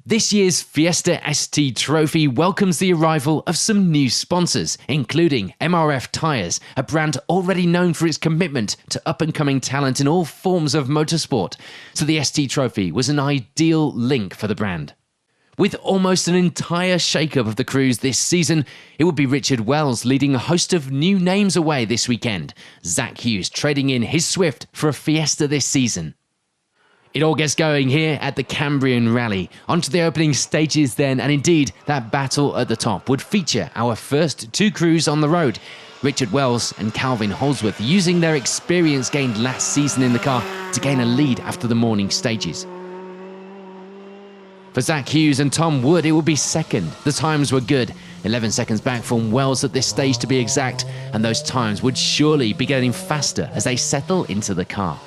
This year's Fiesta ST Trophy welcomes the arrival of some new sponsors, including MRF Tyres, a brand already known for its commitment to up-and-coming talent in all forms of motorsport. So the ST Trophy was an ideal link for the brand. With almost an entire shake-up of the crews this season, it would be Richard Wells leading a host of new names away this weekend. Zach Hughes trading in his Swift for a Fiesta this season. It all gets going here at the Cambrian Rally. Onto the opening stages then, and indeed, that battle at the top would feature our first two crews on the road. Richard Wells and Calvin Holsworth using their experience gained last season in the car to gain a lead after the morning stages. For Zach Hughes and Tom Wood, it would be second. The times were good, 11 seconds back from Wells at this stage to be exact, and those times would surely be getting faster as they settle into the car.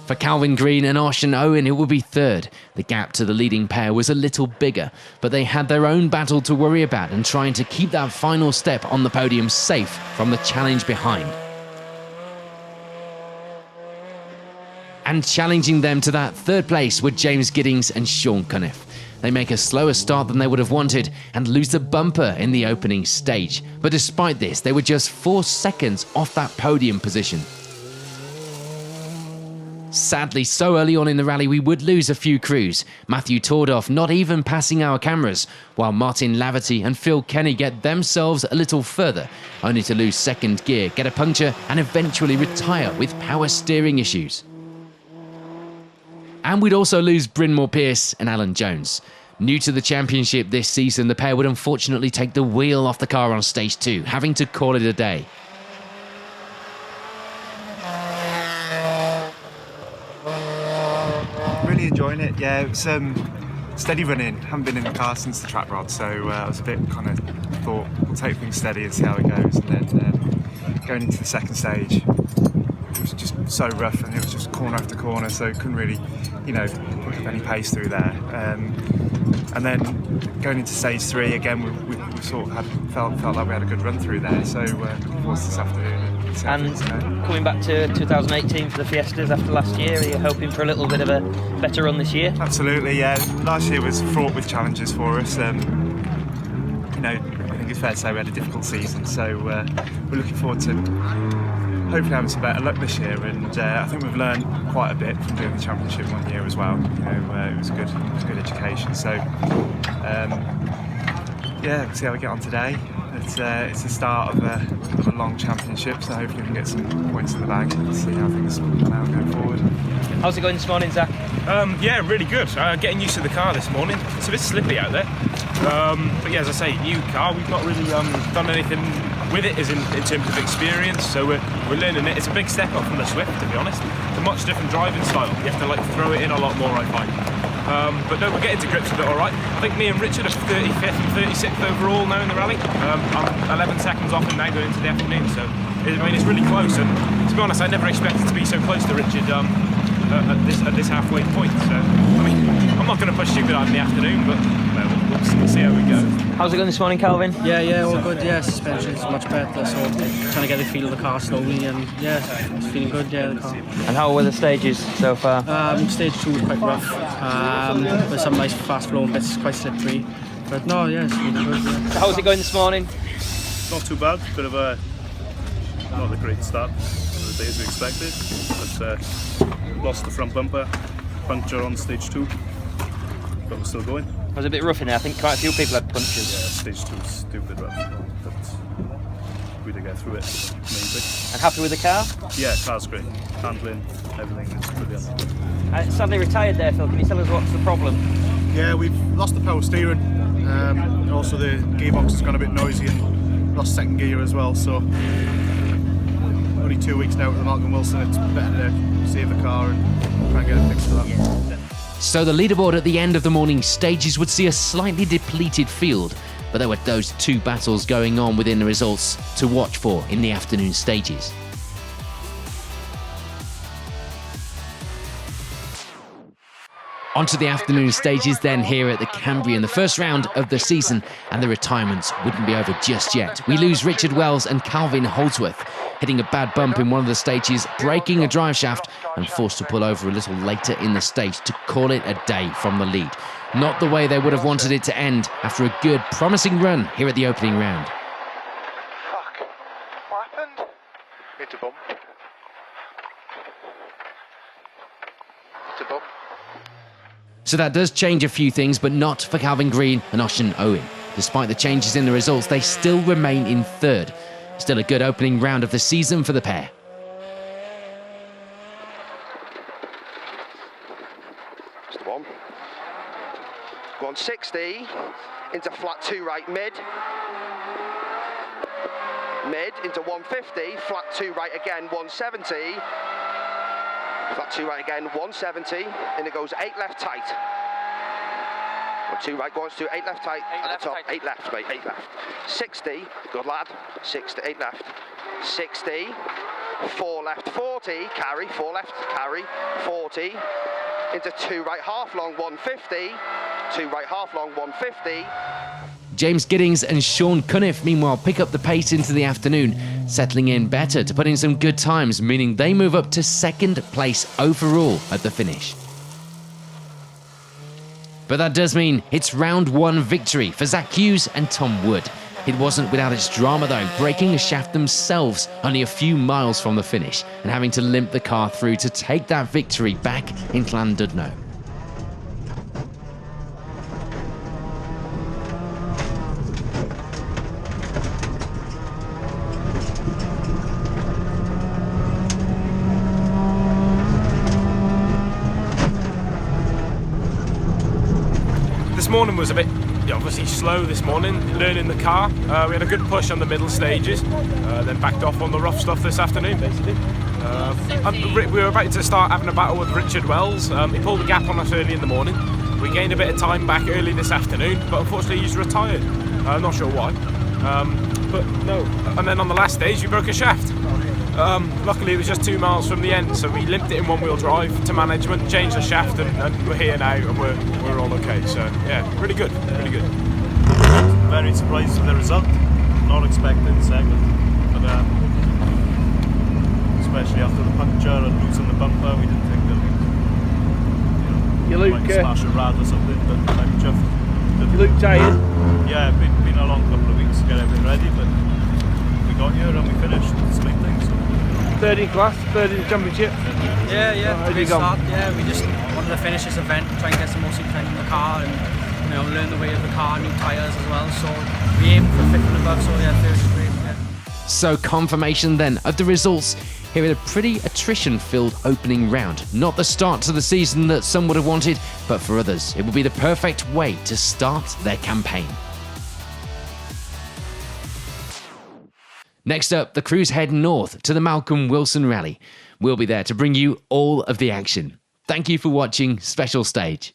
For Calvin Green and Ocean Owen, it would be third. The gap to the leading pair was a little bigger, but they had their own battle to worry about and trying to keep that final step on the podium safe from the challenge behind. And challenging them to that third place were James Giddings and Sean Cunniff. They make a slower start than they would have wanted and lose the bumper in the opening stage. But despite this, they were just 4 seconds off that podium position. Sadly, so early on in the rally, we would lose a few crews. Matthew Tordoff not even passing our cameras, while Martin Laverty and Phil Kenny get themselves a little further, only to lose second gear, get a puncture, and eventually retire with power steering issues. And we'd also lose Brynmore Pierce and Alan Jones. New to the championship this season, the pair would unfortunately take the wheel off the car on stage 2, having to call it a day. Really enjoying it, yeah. It was steady running. Haven't been in the car since the track rod, so I was a bit kind of thought we'll take things steady and see how it goes. And then going into the second stage, it was just so rough and it was just corner after corner, so couldn't really, pick up any pace through there. And then going into stage 3 again, we sort of felt like we had a good run through there. So looking forward to this afternoon. And coming back to 2018 for the Fiestas after last year, are you hoping for a little bit of a better run this year? Absolutely, yeah. Last year was fraught with challenges for us. I think it's fair to say we had a difficult season, so we're looking forward to hopefully having some better luck this year. And I think we've learned quite a bit from doing the championship one year as well. It was good education. So we'll see how we get on today. It's the start of a long championship, so hopefully we can get some points in the bag and see how things pan out going forward. How's it going this morning, Zach? Yeah, really good. Getting used to the car this morning. It's a bit slippy out there. But yeah, as I say, new car. We've not really done anything with it as in terms of experience, so we're learning it. It's a big step up from the Swift, to be honest. It's a much different driving style. You have to throw it in a lot more, I find. But no, we're getting to grips with it all right. I think me and Richard are 35th and 36th overall now in the rally. I'm 11 seconds off him now going into the afternoon, so it's really close. And to be honest, I never expected to be so close to Richard at this halfway point. So I'm not going to push too good out in the afternoon, but we'll see how we go. How's it going this morning, Calvin? Yeah, all good. Yeah, suspension is much better, so trying to get the feel of the car slowly, and yeah, it's feeling good. Yeah, the car. And how were the stages so far? Stage 2 was quite rough, with some nice fast flowing bits, quite slippery. But no, yeah, it's really good. Yeah. So how's it going this morning? Not too bad. Bit of a not a great start for the day as we expected, but lost the front bumper, puncture on stage 2, but we're still going. It was a bit rough in there. I think quite a few people had punctures. Yeah, stage 2 is stupid rough, but we did get through it. Main thing. And happy with the car? Yeah, car's great. Handling, everything is brilliant. Sadly retired there, Phil. Can you tell us what's the problem? Yeah, we've lost the power steering. Also, the gearbox has gone a bit noisy and lost second gear as well. So, only 2 weeks now with the Malcolm Wilson. It's better to save the car and try and get it fixed for that. Yeah. So the leaderboard at the end of the morning stages would see a slightly depleted field, but there were those 2 battles going on within the results to watch for in the afternoon stages. On to the afternoon stages then here at the Cambrian, the first round of the season, and the retirements wouldn't be over just yet. We lose Richard Wells and Calvin Holdsworth, hitting a bad bump in one of the stages, breaking a drive shaft and forced to pull over a little later in the stage to call it a day from the lead. Not the way they would have wanted it to end after a good, promising run here at the opening round. Fuck. What happened? Hit a bump. Hit a bump. So that does change a few things, but not for Calvin Green and Ocean Owen. Despite the changes in the results, they still remain in third. Still a good opening round of the season for the pair. Just one. 160 into flat 2 right mid. Mid into 150, flat 2 right again, 170. Flat 2 right again, 170, and it goes 8 left tight. 1 2 right, goes to 8 left tight at the top. 8 left, mate, 8 left. 60, good lad. 8 left. 60, 4 left, 40, carry, 4 left, carry, 40, into 2 right half long, 150, 2 right half long, 150. James Giddings and Sean Cunniff, meanwhile, pick up the pace into the afternoon, settling in better to put in some good times, meaning they move up to second place overall at the finish. But that does mean it's round 1 victory for Zach Hughes and Tom Wood. It wasn't without its drama though, breaking a shaft themselves only a few miles from the finish and having to limp the car through to take that victory back in Llandudno. This morning was a bit obviously slow this morning, learning the car. We had a good push on the middle stages, then backed off on the rough stuff this afternoon basically. We were about to start having a battle with Richard Wells. He pulled a gap on us early in the morning. We gained a bit of time back early this afternoon, but unfortunately he's retired. I'm not sure why. But no. And then on the last stage we broke a shaft. Luckily it was just 2 miles from the end, so we limped it in one-wheel drive to management, changed the shaft, and we're here now, and we're all okay. So yeah, really good, really good. Very surprised with the result. Not expecting second, but especially after the puncture and losing the bumper, we didn't think that we might smash a rad or something. But I'm chuffed. You look tired. Yeah, been a long couple of weeks to get everything ready, but we got here and we finished. It's the main thing. So. Third in class, third in the championship. Yeah, great start. Yeah, we just wanted to finish this event, try and get some more seat time in the car, and learn the way of the car, new tyres as well. So we aim for 5th and above. So yeah, third is great. Yeah. So confirmation then of the results here at a pretty attrition-filled opening round. Not the start to the season that some would have wanted, but for others, it will be the perfect way to start their campaign. Next up, the crews head north to the Malcolm Wilson Rally. We'll be there to bring you all of the action. Thank you for watching Special Stage.